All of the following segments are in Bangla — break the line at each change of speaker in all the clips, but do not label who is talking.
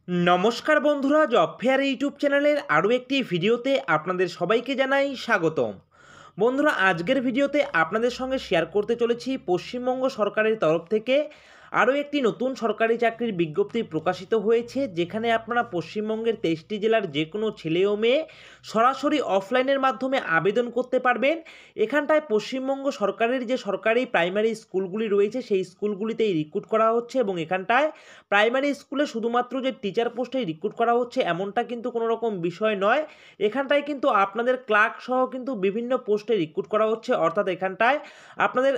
নমস্কার বন্ধুরা, জব ফেয়ার ইউটিউব চ্যানেলের আরও একটি ভিডিওতে আপনাদের সবাইকে জানাই স্বাগতম। বন্ধুরা, আজকের ভিডিওতে আপনাদের সঙ্গে শেয়ার করতে চলেছি পশ্চিমবঙ্গ সরকারের তরফ থেকে আরও একটি নতুন সরকারি চাকরির বিজ্ঞপ্তি প্রকাশিত হয়েছে, যেখানে আপনারা পশ্চিমবঙ্গের 23টি জেলার যে কোনো ছেলে ও মেয়ে সরাসরি অফলাইনের মাধ্যমে আবেদন করতে পারবেন। এখানটায় পশ্চিমবঙ্গ সরকারের যে সরকারি প্রাইমারি স্কুলগুলি রয়েছে সেই স্কুলগুলিতেই রিক্রুট করা হচ্ছে, এবং এখানটায় প্রাইমারি স্কুলে শুধুমাত্র যে টিচার পোস্টেই রিক্রুট করা হচ্ছে এমনটা কিন্তু কোনো রকম বিষয় নয়। এখানটায় কিন্তু আপনাদের ক্লার্ক সহ কিন্তু বিভিন্ন পোস্টে রিক্রুট করা হচ্ছে, অর্থাৎ এখানটায় আপনাদের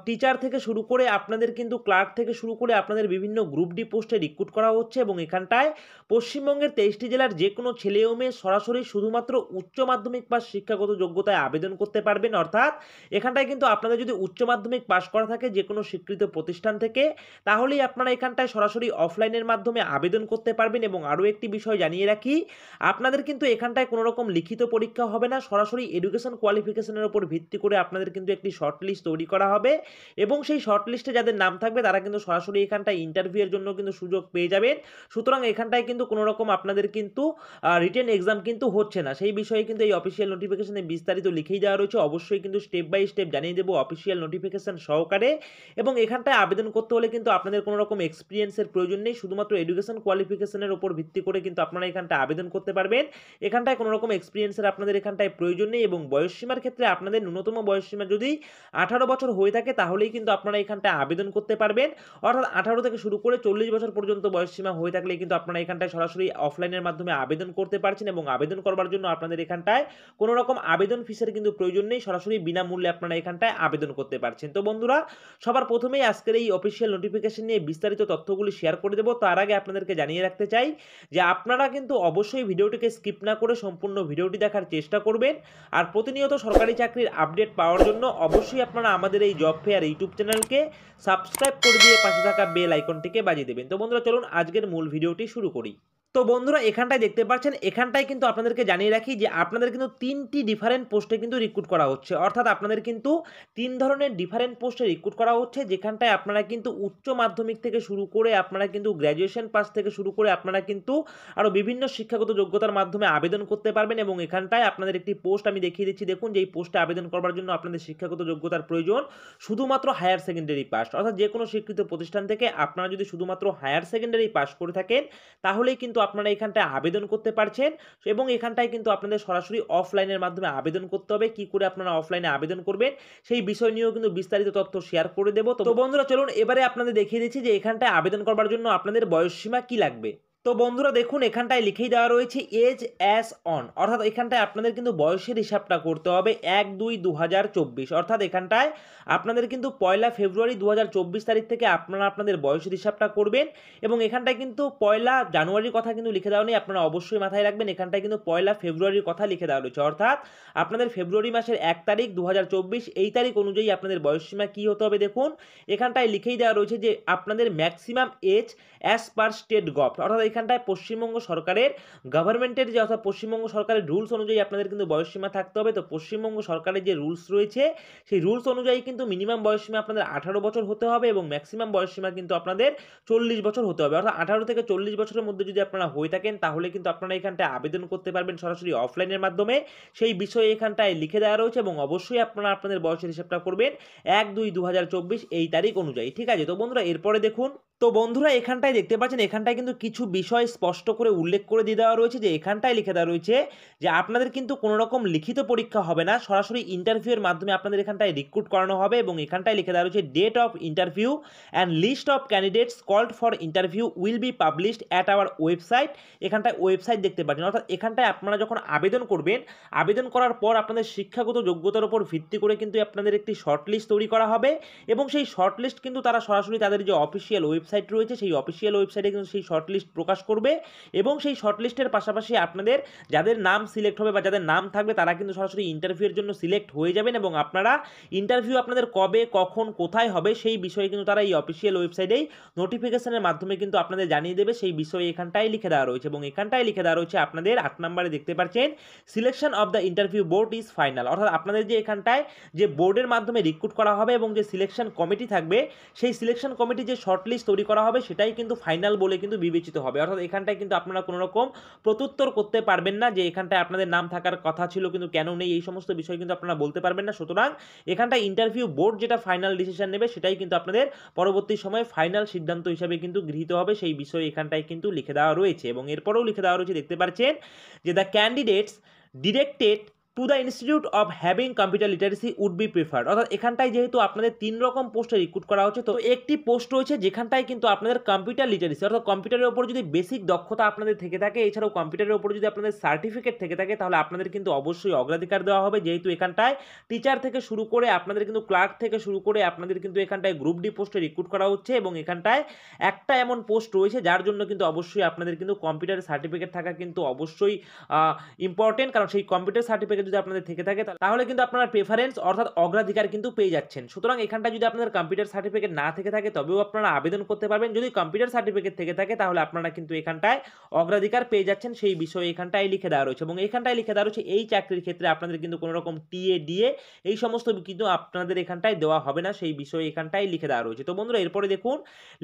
টিচার থেকে শুরু করে আপনাদের কিন্তু ক্লার্ক থেকে শুরু করে আপনাদের বিভিন্ন গ্রুপ ডি পোস্টে রিক্রুট করা হচ্ছে। এবং এখানটায় পশ্চিমবঙ্গের 23টি জেলার যে কোনো ছেলে ও মেয়ে সরাসরি শুধুমাত্র উচ্চ মাধ্যমিক পাস শিক্ষাগত যোগ্যতায় আবেদন করতে পারবেন। অর্থাৎ এখানটায় কিন্তু আপনাদের যদি উচ্চ মাধ্যমিক পাস করা থাকে যে কোনো স্বীকৃত প্রতিষ্ঠান থেকে, তাহলেই আপনারা এখানটায় সরাসরি অফলাইনের মাধ্যমে আবেদন করতে পারবেন। এবং আরও একটি বিষয় জানিয়ে রাখি, আপনাদের কিন্তু এখানটায় কোনো রকম লিখিত পরীক্ষা হবে না, সরাসরি এডুকেশন কোয়ালিফিকেশনের উপর ভিত্তি করে আপনাদের কিন্তু একটি শর্ট লিস্ট তৈরি করা হবে, এবং সেই শর্ট লিস্টে যাদের নাম থাকবে তারা কিন্তু সরাসরি এখানটায় ইন্টারভিউয়ের জন্য কিন্তু সুযোগ পেয়ে যাবেন। সুতরাং এখানটায় কিন্তু কোনো রকম আপনাদের কিন্তু রিটেন এক্সাম কিন্তু হচ্ছে না, সেই বিষয়ে কিন্তু এই অফিসিয়াল নোটিফিকেশনে বিস্তারিত লিখেই দেওয়া রয়েছে। অবশ্যই কিন্তু স্টেপ বাই স্টেপ জানিয়ে দেবো অফিসিয়াল নোটিফিকেশন সহকারে। এবং এখানটায় আবেদন করতে হলে কিন্তু আপনাদের কোনো রকম এক্সপিরিয়েন্সের প্রয়োজন নেই, শুধুমাত্র এডুকেশন কোয়ালিফিকেশনের উপর ভিত্তি করে কিন্তু আপনারা এখানটায় আবেদন করতে পারবেন। এখানটায় কোনো রকম এক্সপিরিয়েন্সের আপনাদের এখানটায় প্রয়োজন নেই। এবং বয়সসীমার ক্ষেত্রে আপনাদের ন্যূনতম বয়সসীমা যদি 18 বছর হয়ে থাকে তাহলেই কিন্তু আপনারা এখানটায় আবেদন করতে পারবেন। অর্থাৎ 18 থেকে শুরু করে 40 বছর পর্যন্ত বয়সসীমা হয়ে থাকলে কিন্তু আপনারা এখানটায় সরাসরি অফলাইনের মাধ্যমে আবেদন করতে পারছেন। এবং আবেদন করবার জন্য আপনাদের এখানটায় কোনো রকম আবেদন ফিসের কিন্তু প্রয়োজন নেই, সরাসরি বিনামূল্যে আপনারা এখানটায় আবেদন করতে পারছেন। তো বন্ধুরা, সবার প্রথমেই আজকের এই অফিসিয়াল নোটিফিকেশন নিয়ে বিস্তারিত তথ্যগুলি শেয়ার করে দেবো। তার আগে আপনাদেরকে জানিয়ে রাখতে চাই যে আপনারা কিন্তু অবশ্যই ভিডিওটিকে স্কিপ না করে সম্পূর্ণ ভিডিওটি দেখার চেষ্টা করবেন। আর প্রতিনিয়ত সরকারি চাকরির আপডেট পাওয়ার জন্য অবশ্যই আপনারা আমাদের এই জব ফেয়ার ইউটিউব চ্যানেলকে সাবস্ক্রাইব করে দিয়ে পাশে থাকা বেল আইকনটিকে বাজিয়ে দেবেন। তো বন্ধুরা, চলুন আজকের মূল ভিডিওটি শুরু করি। তো বন্ধুরা, এখানটায় দেখতে পাচ্ছেন, এখানটায় কিন্তু আপনাদেরকে জানিয়ে রাখি যে আপনাদের কিন্তু 3টি ডিফারেন্ট পোস্টে কিন্তু রিক্রুট করা হচ্ছে। অর্থাৎ আপনাদের কিন্তু 3 ধরনের ডিফারেন্ট পোস্টে রিক্রুট করা হচ্ছে, যেখানটায় আপনারা কিন্তু উচ্চ মাধ্যমিক থেকে শুরু করে আপনারা কিন্তু গ্র্যাজুয়েশন পাস থেকে শুরু করে আপনারা কিন্তু আরও বিভিন্ন শিক্ষাগত যোগ্যতার মাধ্যমে আবেদন করতে পারবেন। এবং এখানটায় আপনাদের একটি পোস্ট আমি দেখিয়ে দিচ্ছি, দেখুন যে এই পোস্টে আবেদন করবার জন্য আপনাদের শিক্ষাগত যোগ্যতার প্রয়োজন শুধুমাত্র হায়ার সেকেন্ডারি পাস। অর্থাৎ যে কোনো স্বীকৃত প্রতিষ্ঠান থেকে আপনারা যদি শুধুমাত্র হায়ার সেকেন্ডারি পাস করে থাকেন তাহলেই কিন্তু আপনারা এখানটায় আবেদন করতে পারছেন। এবং এখানটায় কিন্তু আপনাদের সরাসরি অফলাইনের মাধ্যমে আবেদন করতে হবে। কি করে আপনারা অফলাইনে আবেদন করবেন সেই বিষয় নিয়েও কিন্তু বিস্তারিত তথ্য শেয়ার করে দেবো। তো বন্ধুরা, চলুন এবারে আপনাদের দেখিয়ে দিচ্ছি যে এখানটায় আবেদন করবার জন্য আপনাদের বয়সসীমা কি লাগবে। তো বন্ধুরা দেখুন, এখানটায় লিখেই দেওয়া রয়েছে এজ অ্যাজ অন, অর্থাৎ এখানটায় আপনাদের কিন্তু বয়সের হিসাবটা করতে হবে 1-2-2024। অর্থাৎ এখানটায় আপনাদের কিন্তু 1 ফেব্রুয়ারি 2024 তারিখ থেকে আপনারা আপনাদের বয়সের হিসাবটা করবেন। এবং এখানটায় কিন্তু 1 জানুয়ারির কথা কিন্তু লিখে দেওয়া নেই, আপনারা অবশ্যই মাথায় রাখবেন এখানটায় কিন্তু 1 ফেব্রুয়ারির কথা লিখে দেওয়া রয়েছে। অর্থাৎ আপনাদের ফেব্রুয়ারি মাসের 1 তারিখ 2024 এই তারিখ অনুযায়ী আপনাদের বয়সসীমা কী হতে হবে দেখুন, এখানটায় লিখেই দেওয়া রয়েছে যে আপনাদের maximum age as per state gov. অর্থাৎ এখানটায় পশ্চিমবঙ্গ সরকারের গভর্নমেন্টের যে অর্থাৎ পশ্চিমবঙ্গ সরকারের রুলস অনুযায়ী আপনাদের কিন্তু বয়সসীমা থাকতে হবে। তো পশ্চিমবঙ্গ সরকারের যে রুলস রয়েছে সেই রুলস অনুযায়ী কিন্তু মিনিমাম বয়সসীমা আপনাদের 18 বছর হতে হবে, এবং ম্যাক্সিমাম বয়সসীমা কিন্তু আপনাদের 40 বছর হতে হবে। অর্থাৎ 18 থেকে 40 বছরের মধ্যে যদি আপনারা হয়ে থাকেন তাহলে কিন্তু আপনারা এখানটায় আবেদন করতে পারবেন সরাসরি অফলাইনের মাধ্যমে। সেই বিষয়ে এখানটায় লিখে দেওয়া রয়েছে, এবং অবশ্যই আপনারা আপনাদের বয়সের হিসাবটা করবেন 1-2-2024 এই তারিখ অনুযায়ী। ঠিক আছে। তো বন্ধুরা, এরপরে দেখুন, তো বন্ধুরা এখানটায় দেখতে পাচ্ছেন এখানটায় কিন্তু কিছু বিষয় স্পষ্ট করে উল্লেখ করে দিয়ে দেওয়া রয়েছে, যে এখানটায় লিখে দেওয়া রয়েছে যে আপনাদের কিন্তু কোনো রকম লিখিত পরীক্ষা হবে না, সরাসরি ইন্টারভিউয়ের মাধ্যমে আপনাদের এখানটায় রিক্রুট করানো হবে। এবং এখানটায় লিখে দেওয়া রয়েছে date of interview and list of candidates called for interview will be published at our website. এখানটায় ওয়েবসাইট দেখতে পাচ্ছেন। অর্থাৎ এখানটায় আপনারা যখন আবেদন করবেন, আবেদন করার পর আপনাদের শিক্ষাগত যোগ্যতার উপর ভিত্তি করে কিন্তু আপনাদের একটি শর্ট লিস্ট তৈরি করা হবে, এবং সেই শর্ট লিস্ট কিন্তু তারা সরাসরি তাদের যে অফিসিয়াল ওয়েবসাইট রয়েছে সেই অফিসিয়াল ওয়েবসাইটে কিন্তু সেই শর্ট লিস্ট প্রকাশ করবে। এবং সেই শর্ট লিস্টের পাশাপাশি আপনাদের যাদের নাম সিলেক্ট হবে বা যাদের নাম থাকবে তারা কিন্তু সরাসরি ইন্টারভিউয়ের জন্য সিলেক্ট হয়ে যাবেন। এবং আপনারা ইন্টারভিউ আপনাদের কবে কখন কোথায় হবে সেই বিষয়ে কিন্তু তারা এই অফিসিয়াল ওয়েবসাইটেই নোটিফিকেশনের মাধ্যমে কিন্তু আপনাদের জানিয়ে দেবে, সেই বিষয়ে এখানটায় লিখে দেওয়া রয়েছে। এবং এখানটায় লিখে দেওয়া রয়েছে আপনাদের 8 নম্বরে দেখতে পাচ্ছেন selection of the interview board is final. অর্থাৎ আপনাদের যে এখানটায় যে বোর্ডের মাধ্যমে রিক্রুট করা হবে এবং যে সিলেকশন কমিটি থাকবে সেই সিলেকশন কমিটি যে শর্ট লিস্ট তৈরি করা হবে সেটাই কিন্তু ফাইনাল বলে কিন্তু বিবেচিত হবে। অর্থাৎ এখানটায় কিন্তু আপনারা কোনো রকম প্রত্যুত্তর করতে পারবেন না যে এখানটায় আপনাদের নাম থাকার কথা ছিল কিন্তু কেন নেই, এই সমস্ত বিষয় কিন্তু আপনারা বলতে পারবেন না। সুতরাং এখানটায় ইন্টারভিউ বোর্ড যেটা ফাইনাল ডিসিশন নেবে সেটাই কিন্তু আপনাদের পরবর্তী সময়ে ফাইনাল সিদ্ধান্ত হিসাবে কিন্তু গৃহীত হবে, সেই বিষয়ে এখানটায় কিন্তু লিখে দেওয়া রয়েছে। এবং এরপরেও লিখে দেওয়া রয়েছে, দেখতে পাচ্ছেন যে the candidates directed to the institute of having computer literacy would be preferred. অর্থাৎ এখানটায় যেহেতু আপনাদের 3 রকম পোস্টে রিক্রুট করা হচ্ছে, তো একটি পোস্ট রয়েছে যেখানটায় কিন্তু আপনাদের কম্পিউটার লিটারেসি অর্থাৎ কম্পিউটারের উপর যদি বেসিক দক্ষতা আপনাদের থেকে থাকে, এছাড়াও কম্পিউটারের উপর যদি আপনাদের সার্টিফিকেট থেকে থাকে, তাহলে আপনাদের কিন্তু অবশ্যই অগ্রাধিকার দেওয়া হবে। যেহেতু এখানটায় টিচার থেকে শুরু করে আপনাদের কিন্তু ক্লার্ক থেকে শুরু করে আপনাদের কিন্তু এখানটায় গ্রুপ ডি পোস্টে রিক্রুট করা হচ্ছে, এবং এখানটায় একটা এমন পোস্ট রয়েছে যার জন্য কিন্তু অবশ্যই আপনাদের কিন্তু কম্পিউটার সার্টিফিকেট থাকা কিন্তু অবশ্যই ইম্পর্টেন্ট, কারণ সেই কম্পিউটার সার্টিফিকেট যদি আপনাদের থেকে থাকে তাহলে কিন্তু আপনারা প্রেফারেন্স অর্থাৎ অগ্রাধিকার কিন্তু পেয়ে যাচ্ছেন। সুতরাং এখানটা যদি আপনাদের কম্পিউটার সার্টিফিকেট না থেকে থাকে তবেও আপনারা আবেদন করতে পারবেন। যদি কম্পিউটার সার্টিফিকেট থেকে থাকে তাহলে আপনারা কিন্তু এখানটায় অগ্রাধিকার পেয়ে যাচ্ছেন, সেই বিষয়ে এখানটায় লিখে দেওয়া রয়েছে। এবং এখানটায় লিখে দেওয়া রয়েছে এই চাকরির ক্ষেত্রে আপনাদের কিন্তু কোনো রকম টিএ ডিএ এই সমস্ত কিন্তু আপনাদের এখানটায় দেওয়া হবে না, সেই বিষয়ে এখানটায় লিখে দেওয়া রয়েছে। তো বন্ধুরা এরপরে দেখুন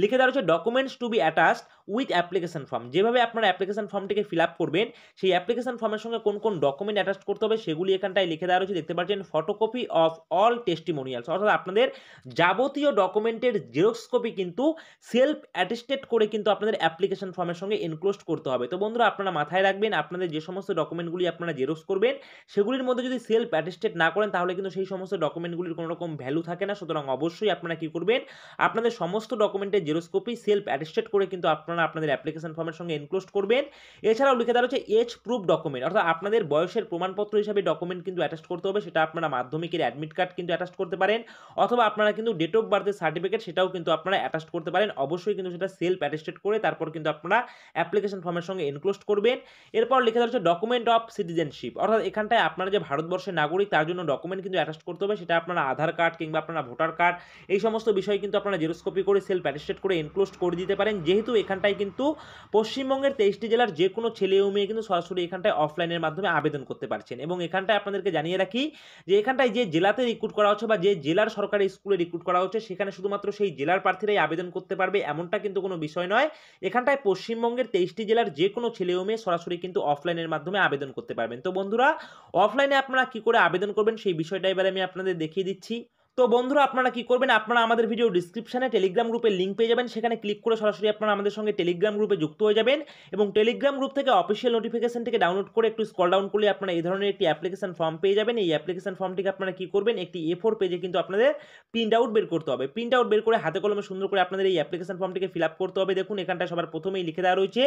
লিখে দেওয়া রয়েছে documents two B attached with application form. যেভাবে আপনারা অ্যাপ্লিকেশন ফর্মটিকে ফিল আপ করবেন সেই অ্যাপ্লিকেশন ফর্মের সঙ্গে কোন কোন ডকুমেন্ট অ্যাটাচ করতে হবে সেগুলি এখানটায় লিখে দেওয়া রয়েছে। দেখতে পাচ্ছেন ফটোকপি অফ অল টেস্টিমোনিয়ালস, অর্থাৎ আপনাদের যাবতীয় ডকুমেন্টের জেরক্স কপি কিন্তু সেলফ অ্যাটেস্টেড করে কিন্তু আপনাদের অ্যাপ্লিকেশন ফর্মের সঙ্গে এনক্লোজ করতে হবে। তো বন্ধুরা আপনারা মাথায় রাখবেন আপনাদের যে সমস্ত ডকুমেন্টগুলি আপনারা জেরক্স করবেন সেগুলির মধ্যে যদি সেলফ অ্যাটেস্টেড না করেন তাহলে কিন্তু সেই সমস্ত ডকুমেন্টগুলির কোনো রকম ভ্যালু থাকে না। সুতরাং অবশ্যই আপনারা কি করবেন, আপনাদের সমস্ত ডকুমেন্টের জেরক্স কপি সেলফ অ্যাটেস্টেড করে কিন্তু আপনারা আপনাদের অ্যাপ্লিকেশন ফর্মের সঙ্গে এনক্লোজ করবেন। এছাড়াও লিখে দেওয়া হচ্ছে এজ প্রুফ ডকুমেন্ট, অর্থাৎ আপনাদের বয়সের প্রমাণপত্র হিসাবে ডকুমেন্ট কিন্তু অ্যাটাচ করতে হবে। সেটা আপনারা মাধ্যমিকের অ্যাডমিট কার্ড কিন্তু অ্যাটাচ করতে পারেন, অথবা আপনারা কিন্তু ডেট অফ বার্থের সার্টিফিকেট সেটাও কিন্তু আপনারা অ্যাটাচ করতে পারেন। অবশ্যই কিন্তু সেটা সেলফ অ্যাটেস্টেড করে তারপর কিন্তু আপনারা অ্যাপ্লিকেশন ফর্মের সঙ্গে এনক্লোজ করবেন। এরপর লিখে দেওয়া হচ্ছে ডকুমেন্ট অফ সিটিজেনশিপ, অর্থাৎ এখানটায় আপনারা যে ভারতবর্ষের নাগরিক তার জন্য ডকুমেন্ট কিন্তু অ্যাটাচ করতে হবে। সেটা আপনারা আধার কার্ড কিংবা আপনারা ভোটার কার্ড এই সমস্ত বিষয় কিন্তু আপনারা জেরক্স কপি করে সেলফ অ্যাটেস্টেড করে এনক্লোজ করে দিতে পারেন। যেহেতু এখানটায় কিন্তু পশ্চিমবঙ্গের 23টি জেলার যে কোনো ছেলে ও মেয়ে কিন্তু সরাসরি এখানটায় অফলাইনের মাধ্যমে আবেদন করতে পারছেন। এবং এখানটায় আপনাদেরকে জানিয়ে রাখি যে এখানটায় যে জেলাতে রিক্রুট করা হচ্ছে বা যে জেলার সরকারি স্কুলে রিক্রুট করা হচ্ছে সেখানে শুধুমাত্র সেই জেলার প্রার্থীরাই আবেদন করতে পারবে এমনটা কিন্তু কোনো বিষয় নয়। এখানটায় পশ্চিমবঙ্গের 23টি জেলার যে কোনো ছেলে ও মেয়ে সরাসরি কিন্তু অফলাইনের মাধ্যমে আবেদন করতে পারবেন। তো বন্ধুরা অফলাইনে আপনারা কি করে আবেদন করবেন সেই বিষয়টা এবার আমি আপনাদের দেখিয়ে দিচ্ছি। তো বন্ধুরা আপনারা কি করবেন, আপনারা আমাদের ভিডিও ডিসক্রিপশনে টেলিগ্রাম গ্রুপের লিঙ্ক পেয়ে যাবেন, সেখানে ক্লিক করে সরাসরি আপনারা আমাদের সঙ্গে টেলিগ্রাম গ্রুপে যুক্ত হয়ে যাবেন। এবং টেলিগ্রাম গ্রুপ থেকে অফিসিয়াল নোটিফিকেশন থেকে ডাউনলোড করে একটু স্ক্রল ডাউন করলে আপনারা এই ধরনের একটি অ্যাপ্লিকেশন ফর্ম পেয়ে যাবেন। এই অ্যাপ্লিকেশন ফর্মটিকে আপনারা কি করবেন, একটি A4 পেজে কিন্তু আপনাদের প্রিন্ট আউট বের করতে হবে। প্রিন্ট আউট বের করে হাতে কলমে সুন্দর করে আপনাদের এই অ্যাপ্লিকেশন ফর্মটিকে ফিল আপ করতে হবে। দেখুন এখানটায় সবার প্রথমেই লিখে দেওয়া রয়েছে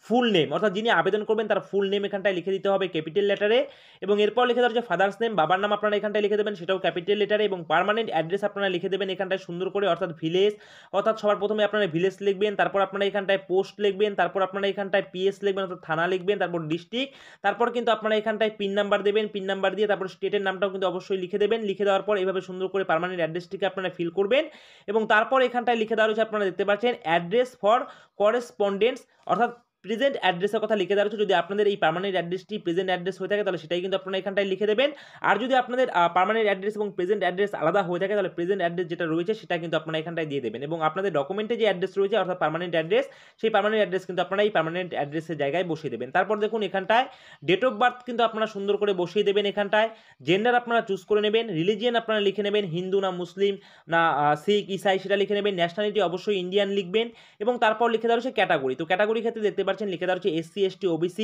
ফুল নেম, অর্থাৎ যিনি আবেদন করবেন তার ফুল নেম এখানটায় লিখে দিতে হবে ক্যাপিটাল লেটারে। এবং এরপর লিখে দেওয়া রয়েছে ফাদার্স নেম, বাবার নাম আপনারা এখানটায় লিখে দেবেন সেটাও ক্যাপিটাল লেটারে। এবং পার্মানেন্ট অ্যাড্রেস আপনারা লিখে দেবেন এখানটায় সুন্দর করে, অর্থাৎ ভিলেজ, অর্থাৎ সবার প্রথমে আপনারা ভিলেজ লিখবেন, তারপর আপনারা এখানটায় পোস্ট লিখবেন, তারপর আপনারা এখানটায় পিএস লিখবেন অর্থাৎ থানা লিখবেন, তারপর ডিস্ট্রিক্ট, তারপর কিন্তু আপনারা এখানটায় পিন নাম্বার দেবেন, পিন নাম্বার দিয়ে তারপর স্টেটের নামটাও কিন্তু অবশ্যই লিখে দেবেন। লিখে দেওয়ার পর এইভাবে সুন্দর করে পার্মানেন্ট অ্যাড্রেসটিকে আপনারা ফিল করবেন। এবং তারপর এখানটায় লিখে দেওয়া রয়েছে আপনারা দেখতে পাচ্ছেন অ্যাড্রেস ফর করেসপন্ডেন্স, অর্থাৎ প্রেজেন্ট অ্যাড্রেসের কথা লিখে দেওয়া রয়েছে। যদি আপনাদের এই পার্মানেন্ট অ্যাড্রেসটি প্রেজেন্ট অ্যাড্রেস হয়ে থাকে তাহলে সেটাই কিন্তু আপনারা এখানটায় লিখে দেবেন। আর যদি আপনাদের পার্মানেন্ট অ্যাড্রেস এবং প্রেজেন্ট অ্যাড্রেস আলাদা হয়ে থাকে তাহলে প্রেজেন্ট অ্যাড্রেস যেটা রয়েছে সেটা কিন্তু আপনারা এখানটায় দিয়ে দেবেন। এবং আপনাদের ডকুমেন্টে যে অ্যাড্রেস রয়েছে অর্থাৎ পার্মানেন্ট অ্যাড্রেস, সেই পার্মানেন্ট অ্যাড্রেস কিন্তু আপনারা এই পার্মানেন্ট অ্যাড্রেসের জায়গায় বসিয়ে দেবেন। তারপর দেখুন এখানটায় ডেট অফ বার্থ কিন্তু আপনারা সুন্দর করে বসিয়ে দেবেন। এখানটায় জেন্ডার আপনারা চুজ করে নেবেন, রিলিজিয়ান আপনারা লিখে নেবেন হিন্দু না মুসলিম না শিখ ইসাই সেটা লিখে নেবেন, ন্যাশনালিটি অবশ্যই ইন্ডিয়ান লিখবেন। এবং তারপর লিখে দেওয়া রয়েছে ক্যাটাগরি, তো ক্যাটাগরি ক্ষেত্রে দেখতে পাচ্ছেন লিখে দেওয়া রয়েছে SC ST OBC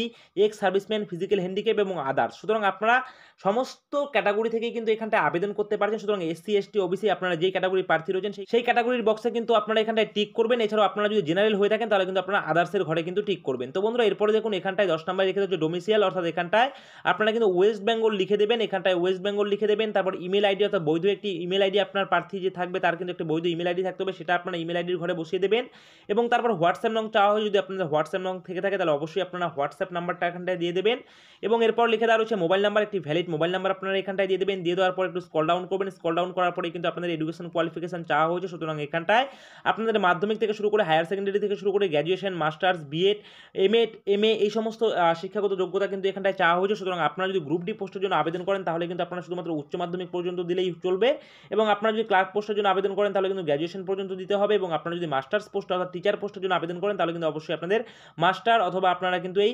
ex serviceman physical handicap এবং আদার্স। সুতরাং আপনারা সমস্ত ক্যাটাগরি থেকেই কিন্তু এখানটায় আবেদন করতে পারছেন। সুতরাং SC ST OBC আপনারা যেই ক্যাটাগরির প্রার্থী রয়েছেন সেই ক্যাটাগরির বক্সে কিন্তু আপনারা এখানটায় টিক করবেন। এছাড়াও আপনারা যদি জেনারেল হয়ে থাকেন তাহলে কিন্তু আপনারা আদার্সের ঘরে কিন্তু টিক করবেন। তো বন্ধুরা এরপরে দেখুন এখানটায় 10 নম্বরে লিখে দেওয়া ডোমিসিয়াল, অর্থাৎ এখানটায় আপনারা কিন্তু ওয়েস্ট বেঙ্গল লিখে দেবেন, এখানটায় ওয়েস্ট বেঙ্গল লিখে দেবেন। তারপর ইমেল আইডি অর্থাৎ বৈধ একটি ইমেল আইডি আপনার প্রার্থী যে থাকবে তার কিন্তু একটা বৈধ ইমেল আইডি থাকতে হবে, সেটা আপনারা ইমেল আইডির ঘরে বসিয়ে দেবেন। এবং তারপর হোয়াটসঅ্যাপ নং চাওয়া হয়, যদি আপনাদের হোয়াটসঅ্যাপ নং থেকে থাকে তাহলে অবশ্যই আপনারা হোয়াটসঅ্যাপ নাম্বারটা এখানটায় দিয়ে দেবেন। এবং এরপর লিখে দেওয়া রয়েছে মোবাইল নাম্বার, একটি ভ্যালিড মোবাইল নাম্বার আপনারা এখানটায় দিয়ে দেবেন। দিয়ে দেওয়ার পর একটু স্ক্রল ডাউন করবেন, স্ক্রল ডাউন করার পরে কিন্তু আপনাদের এডুকেশন কোয়ালিফিকেশন চাওয়া হয়েছে। সুতরাং এখানটায় আপনাদের মাধ্যমিক থেকে শুরু করে হায়ার সেকেন্ডারি থেকে শুরু করে graduation, masters, BEd, MEd, MA এই সমস্ত শিক্ষাগত যোগ্যতা কিন্তু এখানটায় চাওয়া হয়েছে। সুতরাং আপনারা যদি গ্রুপ ডি পোস্টের জন্য আবেদন করেন তাহলে কিন্তু আপনারা শুধুমাত্র উচ্চ মাধ্যমিক পর্যন্ত দিলেই চলবে। এবং আপনারা যদি ক্লার্ক পোস্টের জন্য আবেদন করেন তাহলে কিন্তু গ্র্যাজুয়েশন পর্যন্ত দিতে হবে। এবং আপনারা যদি মাস্টার্স পোস্ট অর্থাৎ টিচার পোস্টের জন্য আবেদন করেন তাহলে কিন্তু অবশ্যই আপনাদের মাস্টার অথবা আপনারা কিন্তু এই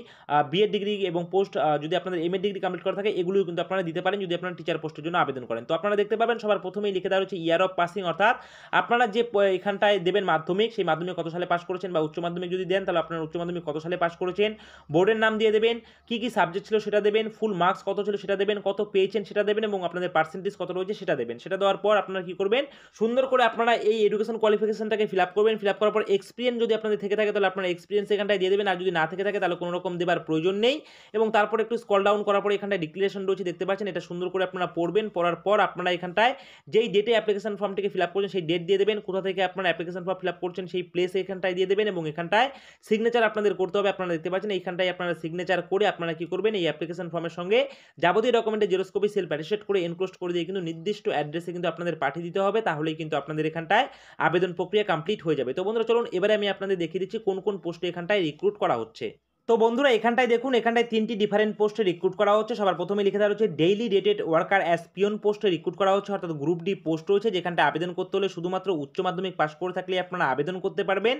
বিএড ডিগ্রি এবং পোস্ট যদি আপনাদের এমএ ডিগ্রি কমপ্লিট করা থাকে এগুলিও কিন্তু আপনারা দিতে পারেন যদি আপনারা টিচার পোস্টের জন্য আবেদন করেন। তো আপনারা দেখতে পাবেন সবার প্রথমেই লিখে দেওয়া হচ্ছে ইয়ার অফ পাসিং, অর্থাৎ আপনারা যে এখানটায় দেবেন মাধ্যমিক, সেই মাধ্যমিক কত সালে পাস করেছেন, বা উচ্চ মাধ্যমিক যদি দেন তাহলে আপনারা উচ্চ মাধ্যমিক কত সালে পাস করেছেন, বোর্ডের নাম দিয়ে দেবেন, কি কি সাবজেক্ট ছিল সেটা দেবেন, ফুল মার্কস কত ছিল সেটা দেবেন, কত পেয়েছেন সেটা দেবেন এবং আপনাদের পার্সেন্টেজ কত রয়েছে সেটা দেবেন। সেটা দেওয়ার পর আপনারা কি করবেন, সুন্দর করে আপনারা এই এডুকেশন কোয়ালিফিকেশনটাকে ফিল আপ করবেন। ফিল আপ করার পর এক্সপিরিয়েন্স যদি আপনাদের থেকে থাকে তাহলে আপনারা এক্সপিরিয়েন্স এখানটায় দিয়ে দেবেন, আর যদি না থেকে থাকে তাহলে কোনো রকম দেবার প্রয়োজন নেই। এবং তারপর একটু স্ক্রল ডাউন করার পর এখানটায় ডিক্লারেশন রয়েছে দেখতে পাচ্ছেন, এটা সুন্দর করে আপনারা পড়বেন। পড়ার পর আপনারা এখানটায় যেই ডেটে অ্যাপ্লিকেশন ফর্মটিকে ফিল আপ করছেন সেই ডেট দিয়ে দেবেন, কোথা থেকে আপনারা অ্যাপ্লিকেশন ফর্ম ফিল আপ করছেন সেই প্লেস এখানটায় দিয়ে দেবেন এবং এখানটায় সিগনেচার আপনাদের করতে হবে। আপনারা দেখতে পাচ্ছেন এইখানটায় আপনারা সিগনেচার করে আপনারা কি করবেন, এই অ্যাপ্লিকেশন ফর্মের সঙ্গে যাবতীয় ডকুমেন্টের জেরক্স কপি সেলফ অ্যাটেস্টেড করে এনক্লোজ করে দিয়ে কিন্তু নির্দিষ্ট অ্যাড্রেসে কিন্তু আপনাদের পাঠিয়ে দিতে হবে, তাহলেই কিন্তু আপনাদের এখানটায় আবেদন প্রক্রিয়া কমপ্লিট হয়ে যাবে। তো বন্ধুরা চলুন এবারে আমি আপনাদের দেখিয়ে দিচ্ছি কোন কোন পোস্টে এখানটায় রিক্রুট করা হচ্ছে। তো বন্ধুরা এখানটায় দেখুন, এখানটায় 3টি ডিফারেন্ট পোস্টে রিক্রুট করা হচ্ছে। সবার প্রথমে লিখে দেওয়া হচ্ছে daily rated worker as peon পোস্টে রিক্রুট করা হচ্ছে, অর্থাৎ গ্রুপ ডি পোস্ট রয়েছে, যেখানটা আবেদন করতে হলে শুধুমাত্র উচ্চ মাধ্যমিক পাস করে থাকলে আপনারা আবেদন করতে পারবেন।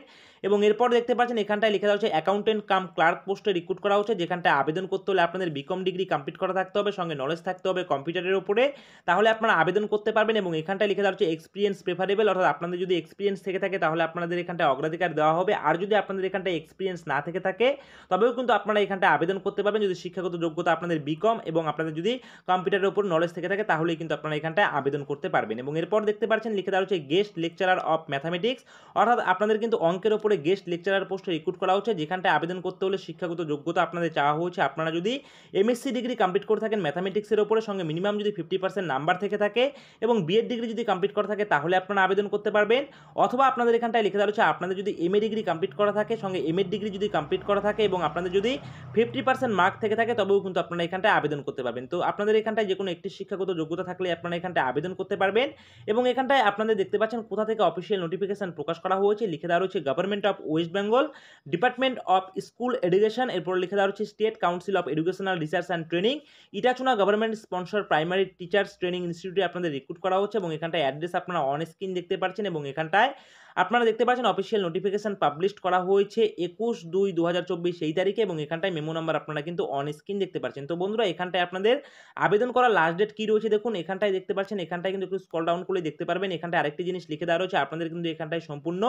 এবং এরপর দেখতে পাচ্ছেন এখানটায় লিখে দেওয়া হচ্ছে অ্যাকাউন্টেন্ট কাম ক্লার্ক পোস্টে রিক্রুট করা হচ্ছে, যেখানটায় আবেদন করতে হলে আপনাদের বিকম ডিগ্রি কমপ্লিট করা থাকতে হবে, সঙ্গে নলেজ থাকতে হবে কম্পিউটারের উপরে, তাহলে আপনারা আবেদন করতে পারবেন। এবং এখানটায় লিখে দেওয়া হচ্ছে এক্সপিরিয়েন্স প্রেফারেবল, অর্থাৎ আপনাদের যদি এক্সপিরিয়েন্স থেকে থাকে তাহলে আপনাদের এখানটায় অগ্রাধিকার দেওয়া হবে, আর যদি আপনাদের এখানটায় এক্সপিরিয়েন্স না থেকে থাকে তবেও কিন্তু আপনারা এখানটায় আবেদন করতে পারবেন যদি শিক্ষাগত যোগ্যতা আপনাদের বিকম এবং আপনাদের যদি কম্পিউটারের উপর নলেজ থেকে থাকে তাহলেই কিন্তু আপনারা এখানটায় আবেদন করতে পারবেন। এবং এরপর দেখতে পাচ্ছেন লিখে দেওয়া হচ্ছে গেস্ট লেকচারার অফ ম্যাথামেটিক্স, অর্থাৎ আপনাদের কিন্তু অঙ্কের উপরে গেস্ট লেকচারার পোস্টে রিক্রুট করা হচ্ছে, যেখানটায় আবেদন করতে হলে শিক্ষাগত যোগ্যতা আপনাদের চাওয়া হচ্ছে আপনারা যদি এমএসসি ডিগ্রি কমপ্লিট করে থাকেন ম্যাথামেটিক্সের উপরে, সঙ্গে মিনিমাম যদি 50% নাম্বার থেকে থাকে এবং বিএড ডিগ্রি যদি কমপ্লিট করা থাকে তাহলে আপনারা আবেদন করতে পারবেন। অথবা আপনাদের এখানটায় লিখে দেওয়া হচ্ছে আপনাদের যদি এমএ ডিগ্রি কমপ্লিট করা থাকে, সঙ্গে এমএ ডিগ্রি যদি কমপ্লিট করা থাকে এবং আপনাদের যদি 50% মার্ক থেকে থাকে তবেও কিন্তু আপনারা এখানটায় আবেদন করতে পারবেন। তো আপনাদের এখানটায় যে কোনো একটি শিক্ষাগত যোগ্যতা থাকলে আপনারা এখানটায় আবেদন করতে পারবেন। এবং এখানটায় আপনাদের দেখতে পাচ্ছেন কোথা থেকে অফিসিয়াল নোটিফিকেশন প্রকাশ করা হয়েছে, লিখে দেওয়া রয়েছে government of West Bengal, department of school education, এরপর লিখে দেওয়া রয়েছে state council of educational research and training, Itachuna government sponsor primary teachers training ইনস্টিটিউটে আপনাদের রিক্রুট করা হচ্ছে। এবং এখানটায় অ্যাড্রেস আপনারা অন স্ক্রিন দেখতে পাচ্ছেন এবং এখানটায় আপনারা দেখতে পাচ্ছেন অফিসিয়াল নোটিফিকেশন পাবলিশ করা হয়েছে 21/2/2024 সেই তারিখে, এবং এখানটায় মেমো নাম্বার আপনারা কিন্তু অন স্ক্রিন দেখতে পাচ্ছেন। তো বন্ধুরা এখানটায় আপনাদের আবেদন করার লাস্ট ডেট কি রয়েছে দেখুন, এখানটায় দেখতে পাচ্ছেন, এখানটায় কিন্তু একটু স্ক্রল ডাউন করে দেখতে পারবেন, এখানটায় আরেকটি জিনিস লিখে দেওয়া রয়েছে আপনাদের কিন্তু এখানটায় সম্পূর্ণ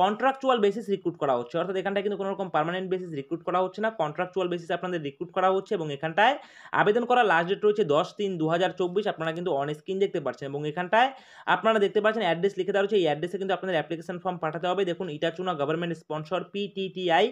কন্ট্রাকচুয়াল বেসিস রিক্রুট করা হচ্ছে, অর্থাৎ এখানটায় কিন্তু কোনো রকম পার্মানেন্ট বেসিস রিক্রুট করা হচ্ছে না, কন্ট্রাকচুয়াল বেসিস আপনাদের রিক্রুট করা হচ্ছে। এবং এখানটায় আবেদন করার লাস্ট ডেট রয়েছে 10/3/2024, আপনারা কিন্তু অন স্ক্রিন দেখতে পাচ্ছেন। এবং এখানটায় আপনারা দেখতে পাচ্ছেন অ্যাড্রেস লিখে দেওয়া রয়েছে, এই অ্যাড্রেসে কিন্তু আপনাদের অ্যাপ্লিকেশন ফর্ম পাঠাতে হবে। দেখুন Itachuna government sponsor PTTI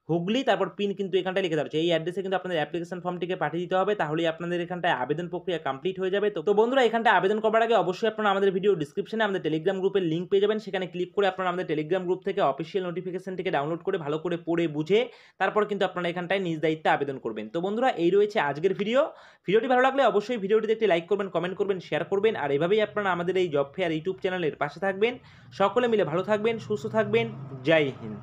Hooghly, তারপর পিন কিন্তু এখানটায় লিখে দেওয়া হচ্ছে, এই অ্যাড্রেসে কিন্তু আপনাদের অ্যাপ্লিকেশন ফর্মটিকে পাঠিয়ে দিতে হবে, তাহলেই আপনাদের এখানটায় আবেদন প্রক্রিয়া কমপ্লিট হয়ে যাবে। তো বন্ধুরা এখানটায় আবেদন করার আগে অবশ্যই আপনারা আমাদের ভিডিও ডিসক্রিপশনে আমাদের টেলিগ্রাম গ্রুপের লিঙ্ক পেয়ে যাবেন, সেখানে ক্লিক করে আপনারা আমাদের টেলিগ্রাম গ্রুপ থেকে অফিসিয়াল নোটিফিকেশনটিকে ডাউনলোড করে ভালো করে পড়ে বুঝে তারপর কিন্তু আপনারা এখানটায় নিজ দায়িত্বে আবেদন করবেন। তো বন্ধুরা এই রয়েছে আজকের ভিডিওটি ভালো লাগলে অবশ্যই ভিডিওটিতে একটি লাইক করবেন, কমেন্ট করবেন, শেয়ার করবেন, আর এভাবেই আপনারা আমাদের এই জব ফেয়ার ইউটিউব চ্যানেলের পাশে থাকবেন। সকলে মিলে ভালো থাকবেন, সুস্থ থাকবেন, জয় হিন্দ।